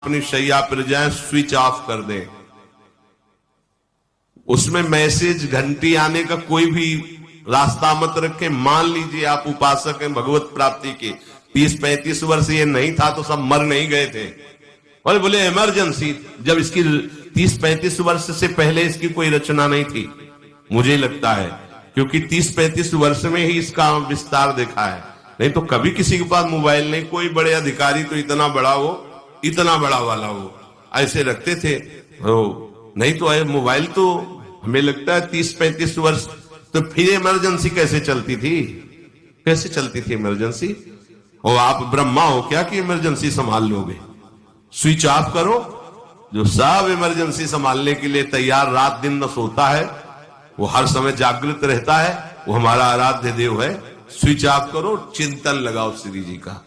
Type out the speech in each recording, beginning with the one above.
अपनी शैया पर जाएं, स्विच ऑफ कर दें। उसमें मैसेज घंटी आने का कोई भी रास्ता मत रखें। मान लीजिए आप उपासक हैं भगवत प्राप्ति के, 30-35 वर्ष ये नहीं था तो सब मर नहीं गए थे। और बोले इमरजेंसी, जब इसकी 30-35 वर्ष से पहले इसकी कोई रचना नहीं थी, मुझे लगता है, क्योंकि 30-35 वर्ष में ही इसका विस्तार देखा है। नहीं तो कभी किसी के पास मोबाइल नहीं। कोई बड़े अधिकारी तो इतना बड़ा हो, इतना बड़ा वाला हो, ऐसे रखते थे। नहीं तो मोबाइल तो हमें लगता है 30-35 वर्ष। तो फिर इमरजेंसी कैसे चलती थी? कैसे चलती थी इमरजेंसी? और आप ब्रह्मा हो क्या कि इमरजेंसी संभाल लोगे? स्विच ऑफ करो। जो सब इमरजेंसी संभालने के लिए तैयार, रात दिन न सोता है, वो हर समय जागृत रहता है, वो हमारा आराध्य देव है। स्विच ऑफ करो, चिंतन लगाओ श्री जी का।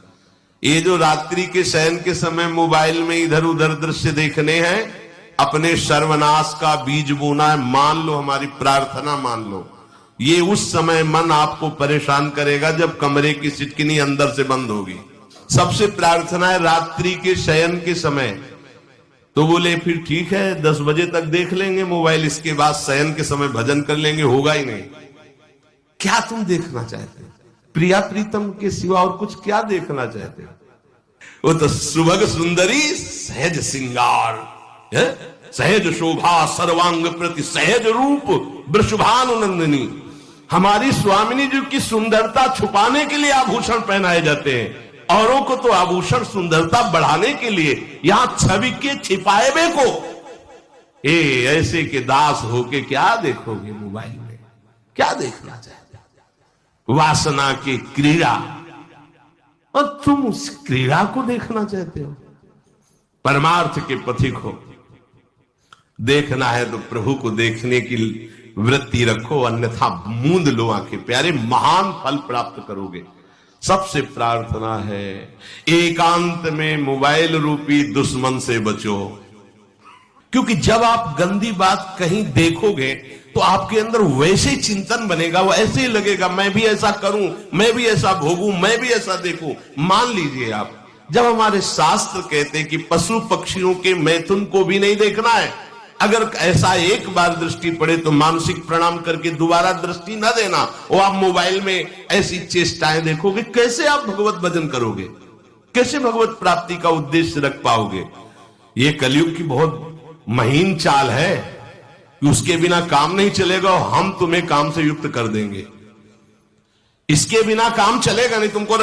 ये जो रात्रि के शयन के समय मोबाइल में इधर उधर दृश्य देखने हैं, अपने सर्वनाश का बीज बोना है। मान लो, हमारी प्रार्थना मान लो, ये उस समय मन आपको परेशान करेगा जब कमरे की सिटकिनी अंदर से बंद होगी। सबसे प्रार्थना है रात्रि के शयन के समय। तो बोले फिर ठीक है, 10 बजे तक देख लेंगे मोबाइल, इसके बाद शयन के समय भजन कर लेंगे। होगा ही नहीं। क्या तुम देखना चाहते? प्रिया प्रीतम के सिवा और कुछ क्या देखना चाहते? वो तो सुभग सुंदरी सहज सिंगार है, सहज शोभा सर्वांग प्रति सहज रूप वृषभानुनंदिनी। हमारी स्वामिनी जी की सुंदरता छुपाने के लिए आभूषण पहनाए जाते हैं, औरों को तो आभूषण सुंदरता बढ़ाने के लिए। यहां छवि के छिपाए बे को ऐसे के दास होके क्या देखोगे मोबाइल में? क्या देखना चाहते? वासना की क्रीड़ा, और तुम उस क्रीड़ा को देखना चाहते हो? परमार्थ के पथिक हो। देखना है तो प्रभु को देखने की वृत्ति रखो, अन्यथा मूंद लो आंखें। प्यारे, महान फल प्राप्त करोगे। सबसे प्रार्थना है एकांत में मोबाइल रूपी दुश्मन से बचो। क्योंकि जब आप गंदी बात कहीं देखोगे तो आपके अंदर वैसे चिंतन बनेगा, वो ऐसे ही लगेगा मैं भी ऐसा करूं, मैं भी ऐसा भोगूं, मैं भी ऐसा देखूं। मान लीजिए आप, जब हमारे शास्त्र कहते हैं कि पशु पक्षियों के मैथुन को भी नहीं देखना है, अगर ऐसा एक बार दृष्टि पड़े तो मानसिक प्रणाम करके दोबारा दृष्टि न देना। और आप मोबाइल में ऐसी चेष्टाएं देखोगे, कैसे आप भगवत भजन करोगे? कैसे भगवत प्राप्ति का उद्देश्य रख पाओगे? ये कलयुग की बहुत महीन चाल है, उसके बिना काम नहीं चलेगा और हम तुम्हें काम से युक्त कर देंगे। इसके बिना काम चलेगा नहीं। तुमको